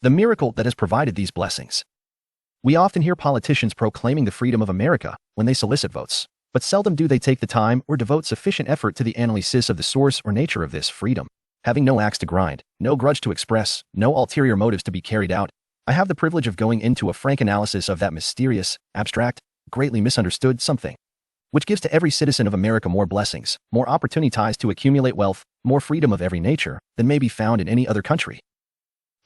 the miracle that has provided these blessings. We often hear politicians proclaiming the freedom of America when they solicit votes, but seldom do they take the time or devote sufficient effort to the analysis of the source or nature of this freedom. Having no axe to grind, no grudge to express, no ulterior motives to be carried out, I have the privilege of going into a frank analysis of that mysterious, abstract, greatly misunderstood something, which gives to every citizen of America more blessings, more opportunities to accumulate wealth, more freedom of every nature than may be found in any other country.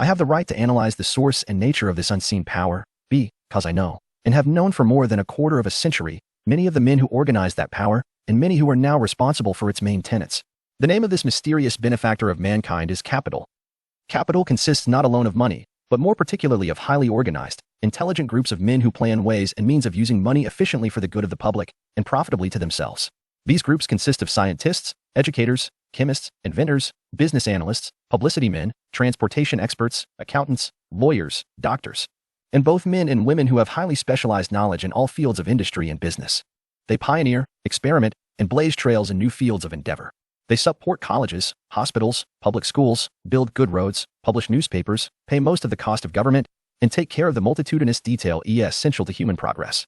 I have the right to analyze the source and nature of this unseen power, because I know, and have known for more than a quarter of a century, many of the men who organized that power, and many who are now responsible for its main tenets. The name of this mysterious benefactor of mankind is capital. Capital consists not alone of money, but more particularly of highly organized, intelligent groups of men who plan ways and means of using money efficiently for the good of the public and profitably to themselves. These groups consist of scientists, educators, chemists, inventors, business analysts, publicity men, transportation experts, accountants, lawyers, doctors, and both men and women who have highly specialized knowledge in all fields of industry and business. They pioneer, experiment, and blaze trails in new fields of endeavor. They support colleges, hospitals, public schools, build good roads, publish newspapers, pay most of the cost of government, and take care of the multitudinous detail essential to human progress.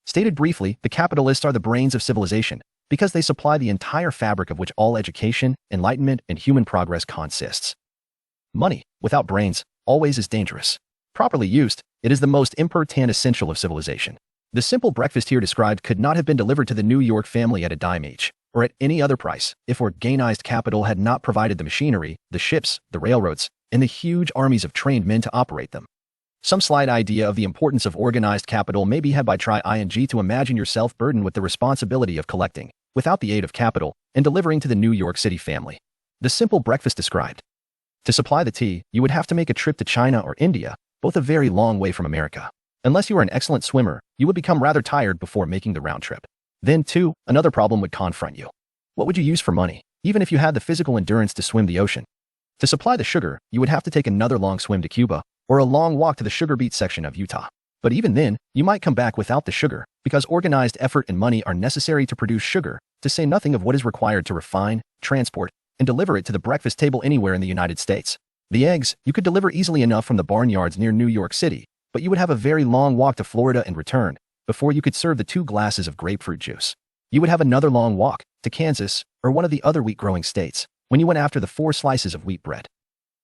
Stated briefly, the capitalists are the brains of civilization, because they supply the entire fabric of which all education, enlightenment, and human progress consists. Money, without brains, always is dangerous. Properly used, it is the most important essential of civilization. The simple breakfast here described could not have been delivered to the New York family at a dime each, or at any other price, if organized capital had not provided the machinery, the ships, the railroads, and the huge armies of trained men to operate them. Some slight idea of the importance of organized capital may be had by trying to imagine yourself burdened with the responsibility of collecting, without the aid of capital, and delivering to the New York City family the simple breakfast described. To supply the tea, you would have to make a trip to China or India, both a very long way from America. Unless you are an excellent swimmer, you would become rather tired before making the round trip. Then, too, another problem would confront you. What would you use for money, even if you had the physical endurance to swim the ocean? To supply the sugar, you would have to take another long swim to Cuba, or a long walk to the sugar beet section of Utah. But even then, you might come back without the sugar, because organized effort and money are necessary to produce sugar, to say nothing of what is required to refine, transport, and deliver it to the breakfast table anywhere in the United States. The eggs, you could deliver easily enough from the barnyards near New York City, but you would have a very long walk to Florida and return, before you could serve the 2 glasses of grapefruit juice. You would have another long walk to Kansas or one of the other wheat-growing states when you went after the 4 slices of wheat bread.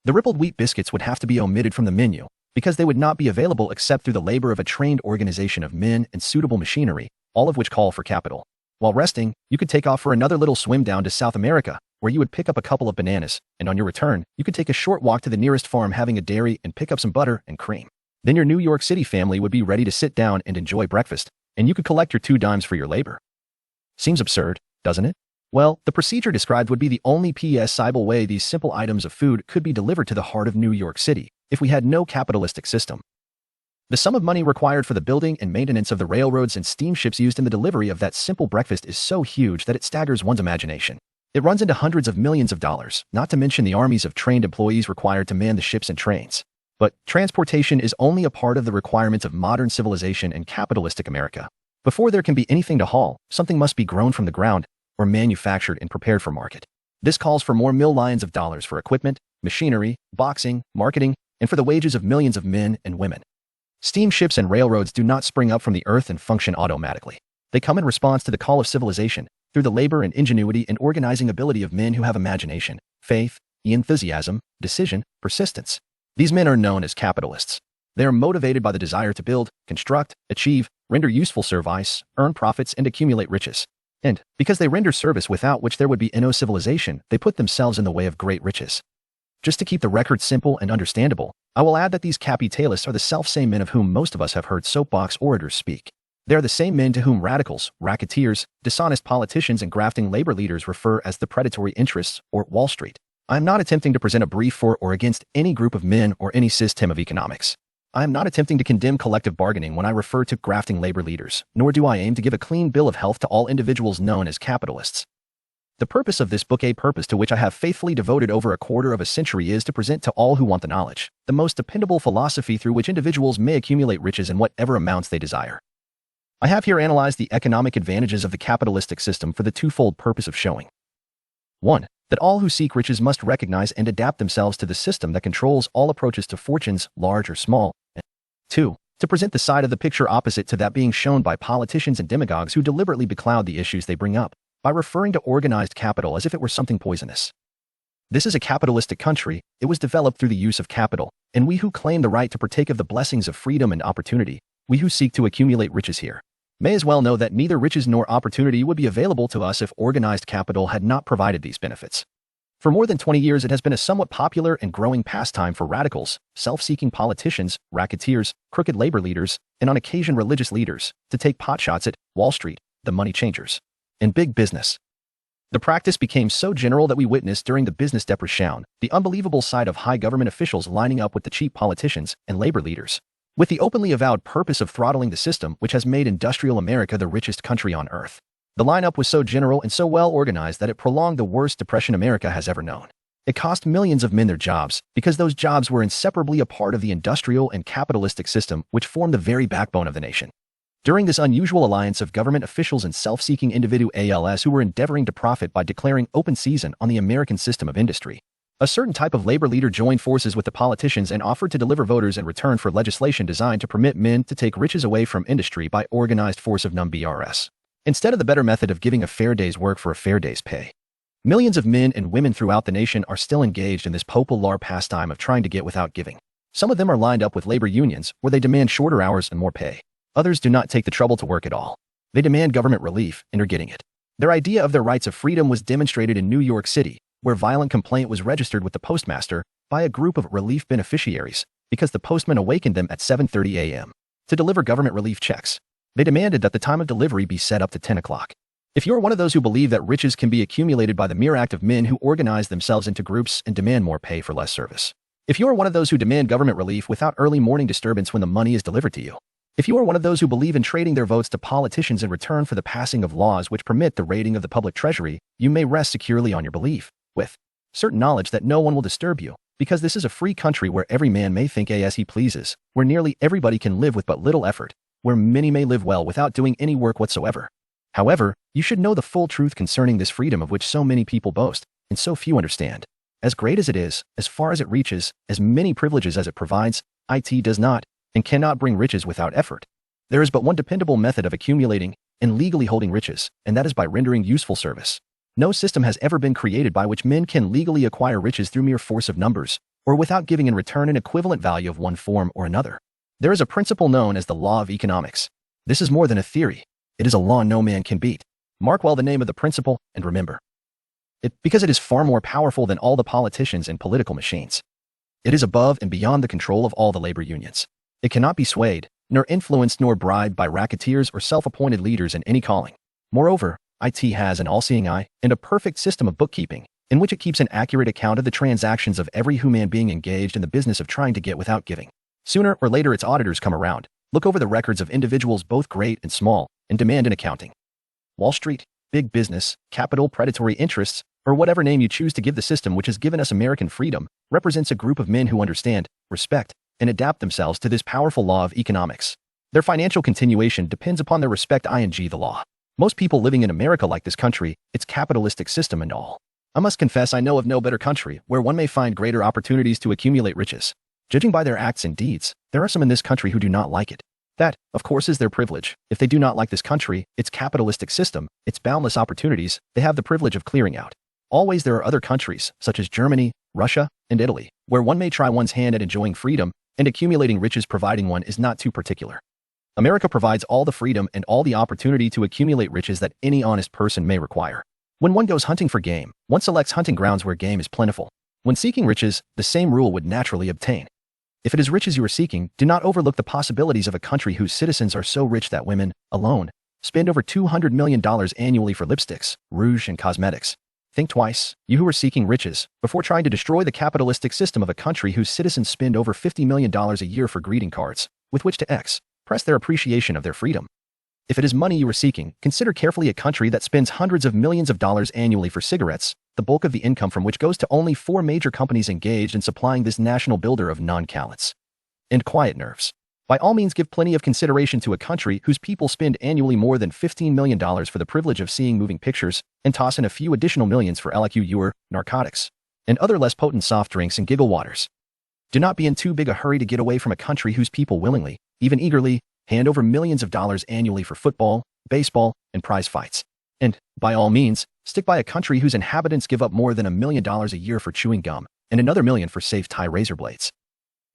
The rippled wheat biscuits would have to be omitted from the menu because they would not be available except through the labor of a trained organization of men and suitable machinery, all of which call for capital. While resting, you could take off for another little swim down to South America, where you would pick up a couple of bananas, and on your return, you could take a short walk to the nearest farm having a dairy and pick up some butter and cream. Then your New York City family would be ready to sit down and enjoy breakfast, and you could collect your 2 dimes for your labor. Seems absurd, doesn't it? Well, the procedure described would be the only possible way these simple items of food could be delivered to the heart of New York City, if we had no capitalistic system. The sum of money required for the building and maintenance of the railroads and steamships used in the delivery of that simple breakfast is so huge that it staggers one's imagination. It runs into hundreds of millions of dollars, not to mention the armies of trained employees required to man the ships and trains. But transportation is only a part of the requirements of modern civilization and capitalistic America. Before there can be anything to haul, something must be grown from the ground, or manufactured and prepared for market. This calls for more millions of dollars for equipment, machinery, boxing, marketing, and for the wages of millions of men and women. Steamships and railroads do not spring up from the earth and function automatically. They come in response to the call of civilization, through the labor and ingenuity and organizing ability of men who have imagination, faith, enthusiasm, decision, persistence. These men are known as capitalists. They are motivated by the desire to build, construct, achieve, render useful service, earn profits, and accumulate riches. And, because they render service without which there would be no civilization, they put themselves in the way of great riches. Just to keep the record simple and understandable, I will add that these capitalists are the self-same men of whom most of us have heard soapbox orators speak. They are the same men to whom radicals, racketeers, dishonest politicians, and grafting labor leaders refer as the predatory interests, or Wall Street. I am not attempting to present a brief for or against any group of men or any system of economics. I am not attempting to condemn collective bargaining when I refer to grafting labor leaders, nor do I aim to give a clean bill of health to all individuals known as capitalists. The purpose of this book, a purpose to which I have faithfully devoted over a quarter of a century, is to present to all who want the knowledge, the most dependable philosophy through which individuals may accumulate riches in whatever amounts they desire. I have here analyzed the economic advantages of the capitalistic system for the twofold purpose of showing 1. that all who seek riches must recognize and adapt themselves to the system that controls all approaches to fortunes, large or small. 2. To present the side of the picture opposite to that being shown by politicians and demagogues who deliberately becloud the issues they bring up by referring to organized capital as if it were something poisonous. This is a capitalistic country. It was developed through the use of capital, and we who claim the right to partake of the blessings of freedom and opportunity, we who seek to accumulate riches here, may as well know that neither riches nor opportunity would be available to us if organized capital had not provided these benefits. For more than 20 years, it has been a somewhat popular and growing pastime for radicals, self-seeking politicians, racketeers, crooked labor leaders, and on occasion religious leaders to take potshots at Wall Street, the money changers, and big business. The practice became so general that we witnessed during the business depression the unbelievable sight of high government officials lining up with the cheap politicians and labor leaders, with the openly avowed purpose of throttling the system which has made industrial America the richest country on earth. The lineup was so general and so well organized that it prolonged the worst depression America has ever known. It cost millions of men their jobs because those jobs were inseparably a part of the industrial and capitalistic system which formed the very backbone of the nation. During this unusual alliance of government officials and self-seeking individuals who were endeavoring to profit by declaring open season on the American system of industry, a certain type of labor leader joined forces with the politicians and offered to deliver voters in return for legislation designed to permit men to take riches away from industry by organized force of BRS, instead of the better method of giving a fair day's work for a fair day's pay. Millions of men and women throughout the nation are still engaged in this popular pastime of trying to get without giving. Some of them are lined up with labor unions where they demand shorter hours and more pay. Others do not take the trouble to work at all. They demand government relief and are getting it. Their idea of their rights of freedom was demonstrated in New York City, where violent complaint was registered with the postmaster by a group of relief beneficiaries because the postman awakened them at 7:30 a.m. to deliver government relief checks. They demanded that the time of delivery be set up to 10 o'clock. If you're one of those who believe that riches can be accumulated by the mere act of men who organize themselves into groups and demand more pay for less service, if you're one of those who demand government relief without early morning disturbance when the money is delivered to you, if you are one of those who believe in trading their votes to politicians in return for the passing of laws which permit the raiding of the public treasury, you may rest securely on your belief, with certain knowledge that no one will disturb you, because this is a free country where every man may think as he pleases, where nearly everybody can live with but little effort, where many may live well without doing any work whatsoever. However, you should know the full truth concerning this freedom of which so many people boast, and so few understand. As great as it is, as far as it reaches, as many privileges as it provides, it does not and cannot bring riches without effort. There is but one dependable method of accumulating and legally holding riches, and that is by rendering useful service. No system has ever been created by which men can legally acquire riches through mere force of numbers, or without giving in return an equivalent value of one form or another. There is a principle known as the law of economics. This is more than a theory. It is a law no man can beat. Mark well the name of the principle and remember it, because it is far more powerful than all the politicians and political machines. It is above and beyond the control of all the labor unions. It cannot be swayed, nor influenced nor bribed by racketeers or self-appointed leaders in any calling. Moreover, IT has an all-seeing eye and a perfect system of bookkeeping, in which it keeps an accurate account of the transactions of every human being engaged in the business of trying to get without giving. Sooner or later its auditors come around, look over the records of individuals both great and small, and demand an accounting. Wall Street, big business, capital, predatory interests, or whatever name you choose to give the system which has given us American freedom, represents a group of men who understand, respect, and adapt themselves to this powerful law of economics. Their financial continuation depends upon their respect the law. Most people living in America like this country, its capitalistic system and all. I must confess I know of no better country where one may find greater opportunities to accumulate riches. Judging by their acts and deeds, there are some in this country who do not like it. That, of course, is their privilege. If they do not like this country, its capitalistic system, its boundless opportunities, they have the privilege of clearing out. Always there are other countries, such as Germany, Russia, and Italy, where one may try one's hand at enjoying freedom and accumulating riches providing one is not too particular. America provides all the freedom and all the opportunity to accumulate riches that any honest person may require. When one goes hunting for game, one selects hunting grounds where game is plentiful. When seeking riches, the same rule would naturally obtain. If it is riches you are seeking, do not overlook the possibilities of a country whose citizens are so rich that women, alone, spend over $200 million annually for lipsticks, rouge, and cosmetics. Think twice, you who are seeking riches, before trying to destroy the capitalistic system of a country whose citizens spend over $50 million a year for greeting cards, with which to express their appreciation of their freedom. If it is money you are seeking, consider carefully a country that spends hundreds of millions of dollars annually for cigarettes, the bulk of the income from which goes to only 4 major companies engaged in supplying this national builder of non-callous and quiet nerves. By all means, give plenty of consideration to a country whose people spend annually more than $15 million for the privilege of seeing moving pictures and toss in a few additional millions for liqueur, narcotics, and other less potent soft drinks and giggle waters. Do not be in too big a hurry to get away from a country whose people willingly, even eagerly, hand over millions of dollars annually for football, baseball, and prize fights. And, by all means, stick by a country whose inhabitants give up more than $1 million a year for chewing gum and another $1 million for safe tie razor blades.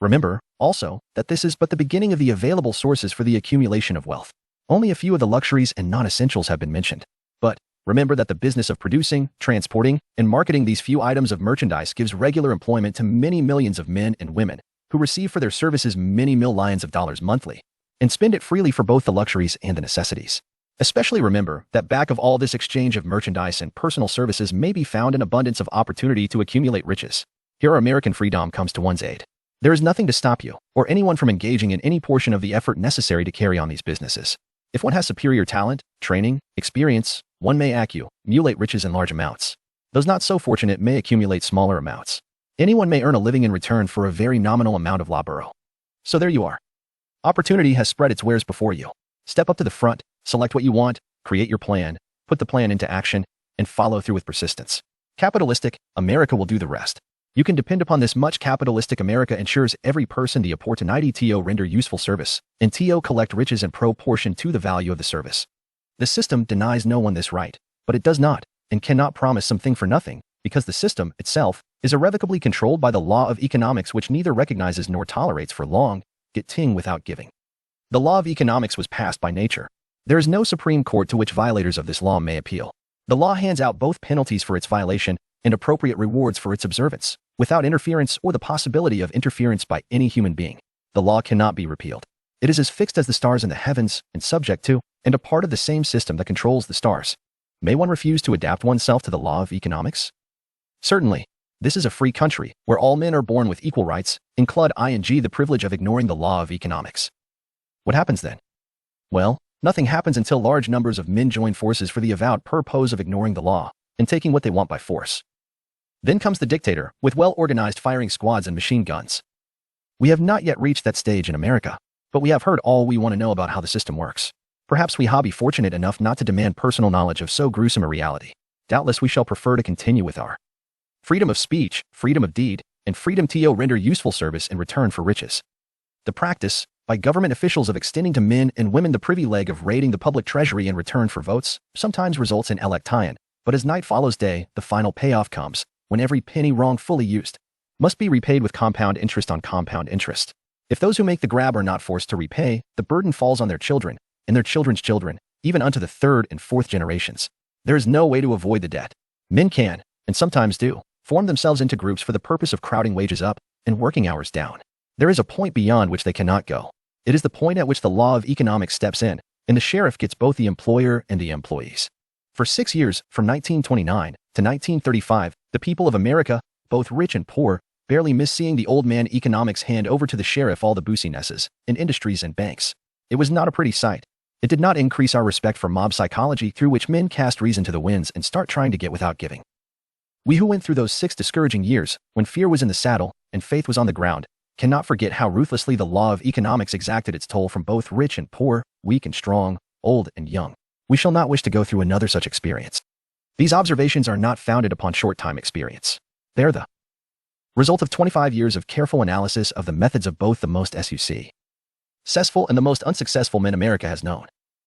Remember, also, that this is but the beginning of the available sources for the accumulation of wealth. Only a few of the luxuries and non-essentials have been mentioned. But, remember that the business of producing, transporting, and marketing these few items of merchandise gives regular employment to many millions of men and women who receive for their services many millions of dollars monthly and spend it freely for both the luxuries and the necessities. Especially remember that back of all this exchange of merchandise and personal services may be found an abundance of opportunity to accumulate riches. Here American freedom comes to one's aid. There is nothing to stop you or anyone from engaging in any portion of the effort necessary to carry on these businesses. If one has superior talent, training, experience, one may accumulate riches in large amounts. Those not so fortunate may accumulate smaller amounts. Anyone may earn a living in return for a very nominal amount of labor. So there you are. Opportunity has spread its wares before you. Step up to the front, select what you want, create your plan, put the plan into action, and follow through with persistence. Capitalistic America will do the rest. You can depend upon this much. Capitalistic America ensures every person the opportunity to render useful service and to collect riches in proportion to the value of the service. The system denies no one this right, but it does not and cannot promise something for nothing because the system itself is irrevocably controlled by the law of economics, which neither recognizes nor tolerates for long getting without giving. The law of economics was passed by nature. There is no Supreme Court to which violators of this law may appeal. The law hands out both penalties for its violation and appropriate rewards for its observance, without interference or the possibility of interference by any human being. The law cannot be repealed. It is as fixed as the stars in the heavens and subject to, and a part of the same system that controls the stars. May one refuse to adapt oneself to the law of economics? Certainly. This is a free country, where all men are born with equal rights, include the privilege of ignoring the law of economics. What happens then? Well, nothing happens until large numbers of men join forces for the avowed purpose of ignoring the law and taking what they want by force. Then comes the dictator, with well-organized firing squads and machine guns. We have not yet reached that stage in America, but we have heard all we want to know about how the system works. Perhaps we be fortunate enough not to demand personal knowledge of so gruesome a reality. Doubtless we shall prefer to continue with our freedom of speech, freedom of deed, and freedom to render useful service in return for riches. The practice, by government officials, of extending to men and women the privilege of raiding the public treasury in return for votes sometimes results in election, but as night follows day, the final payoff comes, when every penny wrongfully used must be repaid with compound interest on compound interest. If those who make the grab are not forced to repay, the burden falls on their children and their children's children, even unto the third and fourth generations. There is no way to avoid the debt. Men can, and sometimes do, form themselves into groups for the purpose of crowding wages up and working hours down. There is a point beyond which they cannot go. It is the point at which the law of economics steps in, and the sheriff gets both the employer and the employees. For 6 years, from 1929 to 1935, the people of America, both rich and poor, barely missed seeing the old man economics hand over to the sheriff all the businesses and industries and banks. It was not a pretty sight. It did not increase our respect for mob psychology, through which men cast reason to the winds and start trying to get without giving. We who went through those 6 discouraging years, when fear was in the saddle and faith was on the ground, cannot forget how ruthlessly the law of economics exacted its toll from both rich and poor, weak and strong, old and young. We shall not wish to go through another such experience. These observations are not founded upon short-time experience. They are the result of 25 years of careful analysis of the methods of both the most successful and the most unsuccessful men America has known.